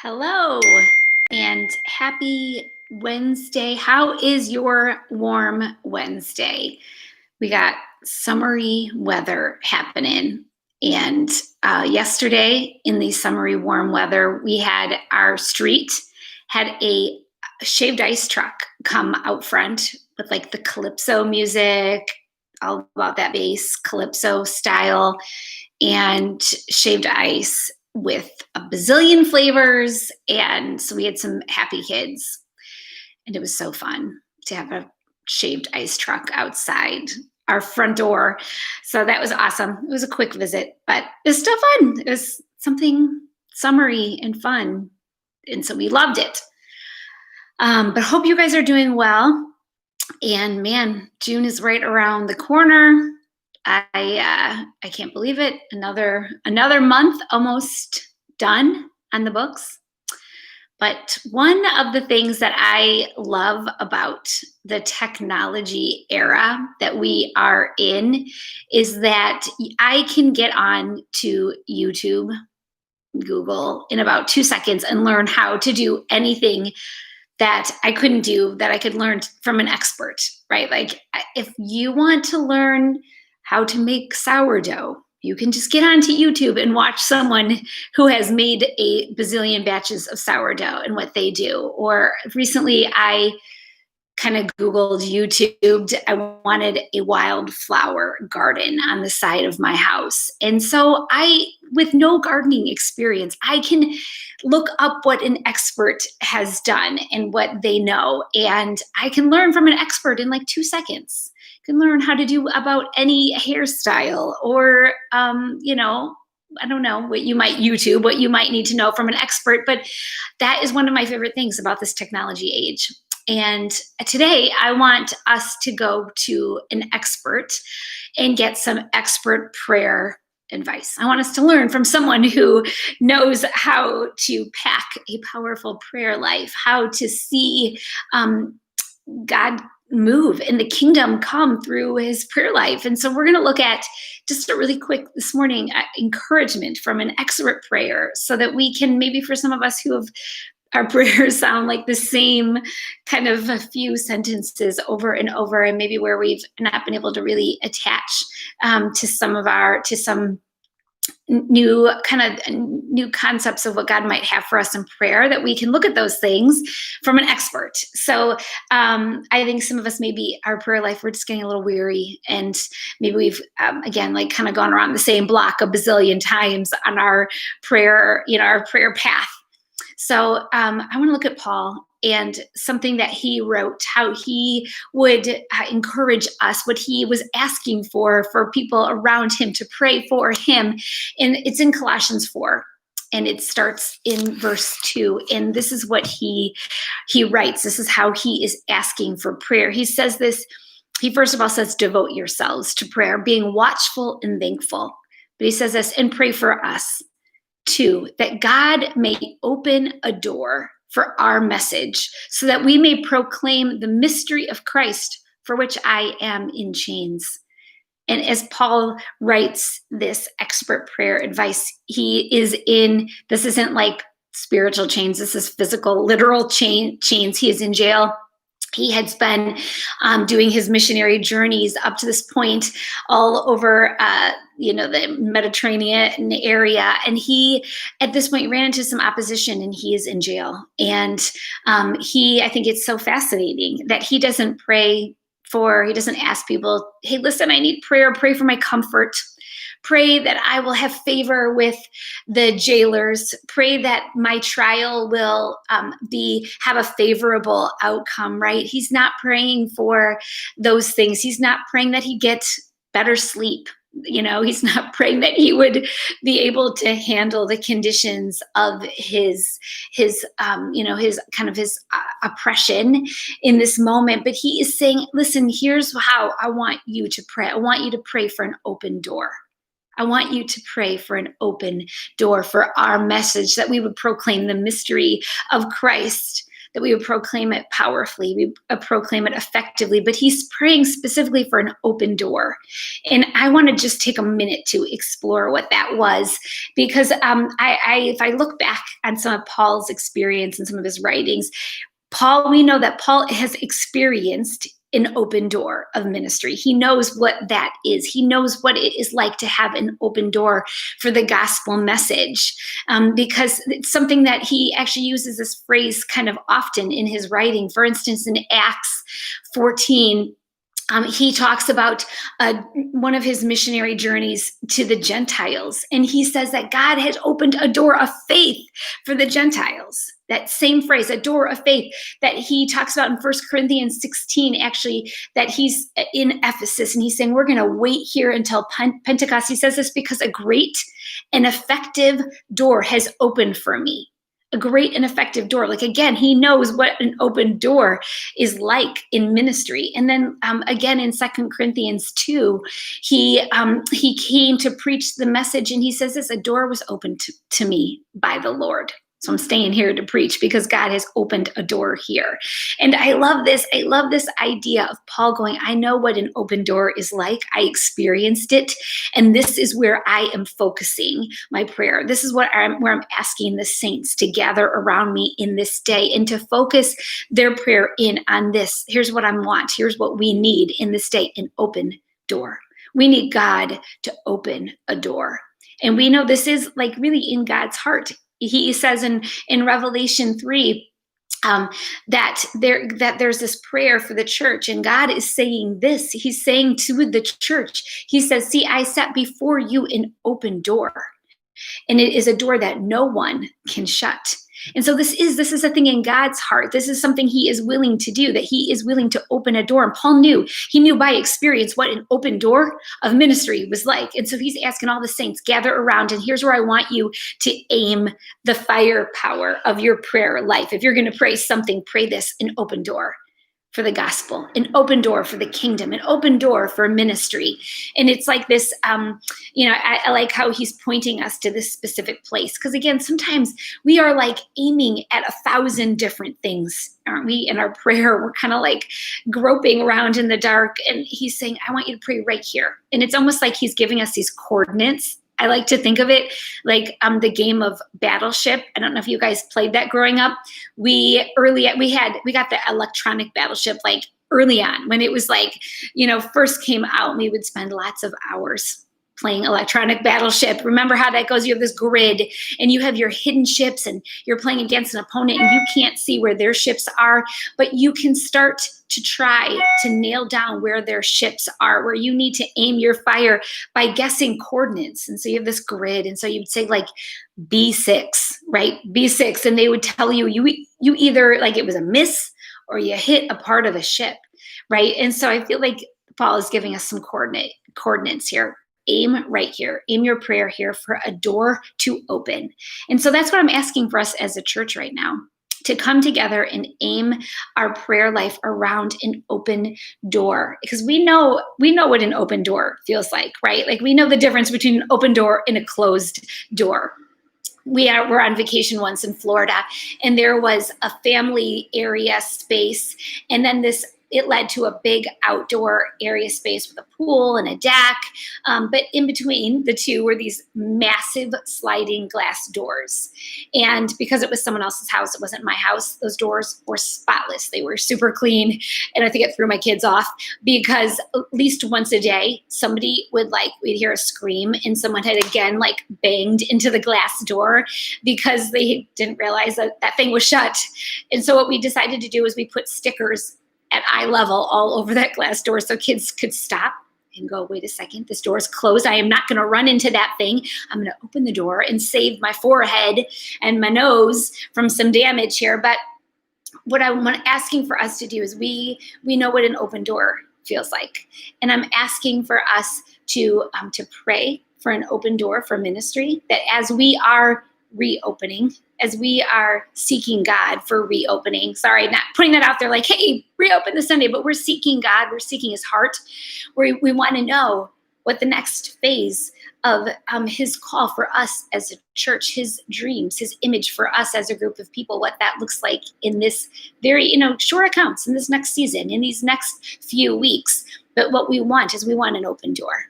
Hello and happy Wednesday. How is your warm Wednesday? We got summery weather happening. And yesterday, in the summery warm weather, we had our street had a shaved ice truck come out front with like the calypso music, all about that bass calypso style, and shaved ice with a bazillion flavors. And so we had some happy kids, and it was so fun to have a shaved ice truck outside our front door. So that was awesome. It was a quick visit, but it was still fun. It was something summery and fun. And so we loved it. But hope you guys are doing well. And man, June is right around the corner. I can't believe it. Another month almost done on the books. But one of the things that I love about the technology era that we are in is that I can get on to YouTube, Google in about 2 seconds and learn how to do anything that I couldn't do, that I could learn from an expert, right? Like if you want to learn how to make sourdough, you can just get onto YouTube and watch someone who has made a bazillion batches of sourdough and what they do. Or recently I kind of Googled, YouTubed, I wanted a wildflower garden on the side of my house. And so with no gardening experience, I can look up what an expert has done and what they know. And I can learn from an expert in like 2 seconds. I can learn how to do about any hairstyle or, I don't know what you might YouTube, what you might need to know from an expert. But that is one of my favorite things about this technology age. And today I want us to go to an expert and get some expert prayer advice. I want us to learn from someone who knows how to pack a powerful prayer life, how to see God move and the kingdom come through his prayer life. And so we're going to look at just a really quick this morning encouragement from an expert prayer so that we can, maybe for some of us who have our prayers sound like the same kind of a few sentences over and over, and maybe where we've not been able to really attach to some new concepts of what God might have for us in prayer, that we can look at those things from an expert. So I think some of us, maybe our prayer life, we're just getting a little weary, and maybe we've again, like kind of gone around the same block a bazillion times on our prayer, our prayer path. So I want to look at Paul and something that he wrote, how he would encourage us, what he was asking for people around him to pray for him. And it's in Colossians 4. And it starts in verse 2. And this is what he writes. This is how he is asking for prayer. He says this. He first of all says, devote yourselves to prayer, being watchful and thankful. But he says this, and pray for us. 2, that God may open a door for our message so that we may proclaim the mystery of Christ, for which I am in chains. And as Paul writes this expert prayer advice, this isn't like spiritual chains. This is physical, literal chains. He is in jail. He had been doing his missionary journeys up to this point all over, the Mediterranean area. And he, at this point, ran into some opposition, and he is in jail. And I think it's so fascinating that he doesn't he doesn't ask people, hey, listen, I need prayer. Pray for my comfort. Pray that I will have favor with the jailers. Pray that my trial will have a favorable outcome, right? He's not praying for those things. He's not praying that he gets better sleep. He's not praying that he would be able to handle the conditions of his oppression in this moment. But he is saying, listen, here's how I want you to pray. I want you to pray for an open door. I want you to pray for an open door for our message, that we would proclaim the mystery of Christ, that we would proclaim it powerfully, we proclaim it effectively, but he's praying specifically for an open door. And I want to just take a minute to explore what that was, because if I look back on some of Paul's experience and some of his writings, we know that Paul has experienced an open door of ministry. He knows what that is. He knows what it is like to have an open door for the gospel message, because it's something that he actually uses this phrase kind of often in his writing. For instance, in Acts 14, he talks about one of his missionary journeys to the Gentiles. And he says that God has opened a door of faith for the Gentiles. That same phrase, a door of faith, that he talks about in 1 Corinthians 16, actually, that he's in Ephesus. And he's saying, we're going to wait here until Pentecost. He says this because a great and effective door has opened for me. A great and effective door. Like, again, he knows what an open door is like in ministry. And then again in 2 Corinthians 2, he came to preach the message, and he says this: a door was opened to me by the Lord. So I'm staying here to preach because God has opened a door here. And I love this. I love this idea of Paul going, I know what an open door is like. I experienced it. And this is where I am focusing my prayer. This is where I'm asking the saints to gather around me in this day and to focus their prayer in on this. Here's what I want. Here's what we need in this day: an open door. We need God to open a door. And we know this is like really in God's heart. He says in Revelation 3 that there's this prayer for the church, and God is saying this. He's saying to the church, he says, see, I set before you an open door, and it is a door that no one can shut. And so this is a thing in God's heart. This is something he is willing to do, that he is willing to open a door. And Paul knew by experience what an open door of ministry was like. And so he's asking all the saints, gather around, and here's where I want you to aim the firepower of your prayer life. If you're going to pray something, pray this: an open door for the gospel, an open door for the kingdom, an open door for ministry. And it's like this, I like how he's pointing us to this specific place. Because again, sometimes we are like aiming at 1,000 different things, aren't we? In our prayer, we're kind of like groping around in the dark. And he's saying, I want you to pray right here. And it's almost like he's giving us these coordinates. I like to think of it like the game of Battleship. I don't know if you guys played that growing up. We got the electronic Battleship like early on when it was like, first came out. We would spend lots of hours playing electronic Battleship. Remember how that goes? You have this grid and you have your hidden ships, and you're playing against an opponent and you can't see where their ships are, but you can start to try to nail down where their ships are, where you need to aim your fire by guessing coordinates. And so you have this grid. And so you'd say like B6, right? B6. And they would tell you either like it was a miss or you hit a part of a ship, right? And so I feel like Paul is giving us some coordinates here. Aim right here. Aim your prayer here for a door to open. And so that's what I'm asking for us as a church right now, to come together and aim our prayer life around an open door. Because we know what an open door feels like, right? Like we know the difference between an open door and a closed door. We're on vacation once in Florida, and there was a family area space, and then it led to a big outdoor area space with a pool and a deck. But in between the two were these massive sliding glass doors. And because it was someone else's house, it wasn't my house, those doors were spotless. They were super clean. And I think it threw my kids off because at least once a day, we'd hear a scream and someone had again like banged into the glass door because they didn't realize that thing was shut. And so what we decided to do is we put stickers at eye level all over that glass door so kids could stop and go, wait a second, this door is closed. I am not going to run into that thing. I'm going to open the door and save my forehead and my nose from some damage here. But what I'm asking for us to do is we know what an open door feels like. And I'm asking for us to pray for an open door for ministry, that as we are reopening, as we are seeking God for reopening, sorry, not putting that out there like, hey, reopen this Sunday, but we're seeking God, we're seeking his heart. We want to know what the next phase of his call for us as a church, his dreams, his image for us as a group of people, what that looks like in this very, short accounts in this next season, in these next few weeks. But what we want is we want an open door.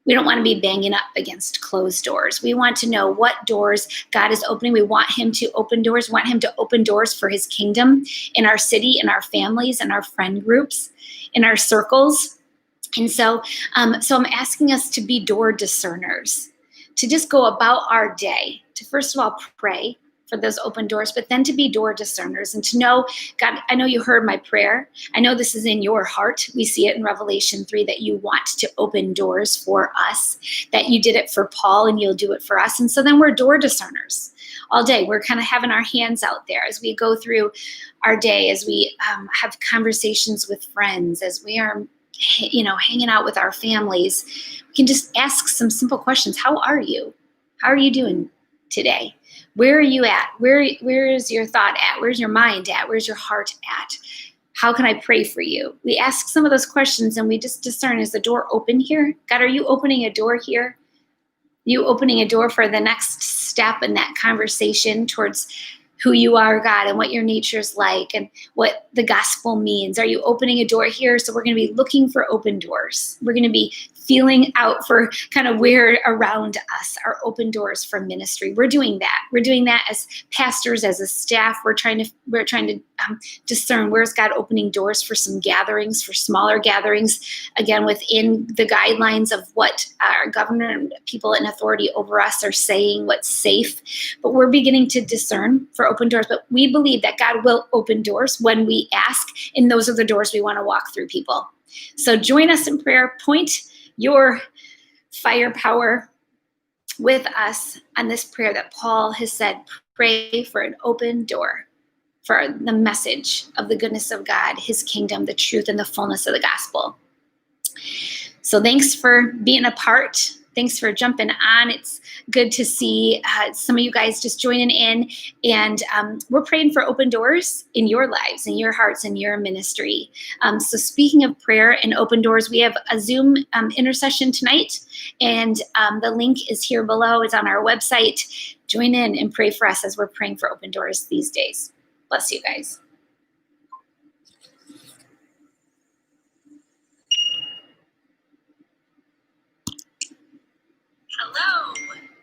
We don't want to be banging up against closed doors. We want to know what doors God is opening. We want him to open doors. We want him to open doors for his kingdom in our city, in our families, in our friend groups, in our circles. And so I'm asking us to be door discerners, to just go about our day, to first of all pray for those open doors, but then to be door discerners and to know, God, I know you heard my prayer. I know this is in your heart. We see it in Revelation 3 that you want to open doors for us, that you did it for Paul and you'll do it for us. And so then we're door discerners all day. We're kind of having our hands out there as we go through our day, as we have conversations with friends, as we are hanging out with our families. We can just ask some simple questions. How are you? How are you doing today? Where are you at? Where is your thought at? Where's your mind at? Where's your heart at? How can I pray for you? We ask some of those questions and we just discern, is the door open here? God, are you opening a door here? You opening a door for the next step in that conversation towards who you are, God, and what your nature is like and what the gospel means. Are you opening a door here? So we're going to be looking for open doors. We're going to be feeling out for kind of where around us are open doors for ministry. We're doing that. We're doing that as pastors, as a staff. We're trying to discern where's God opening doors for some gatherings, for smaller gatherings, again, within the guidelines of what our governor and people in authority over us are saying, what's safe. But we're beginning to discern for open doors. But we believe that God will open doors when we ask, and those are the doors we want to walk through, people. So join us in prayer. Point your firepower with us on this prayer that Paul has said, pray for an open door for the message of the goodness of God, his kingdom, the truth, and the fullness of the gospel. So thanks for being a part. Thanks for jumping on. It's good to see some of you guys just joining in. And we're praying for open doors in your lives, in your hearts, in your ministry. So speaking of prayer and open doors, we have a Zoom intercession tonight. And the link is here below. It's on our website. Join in and pray for us as we're praying for open doors these days. Bless you guys.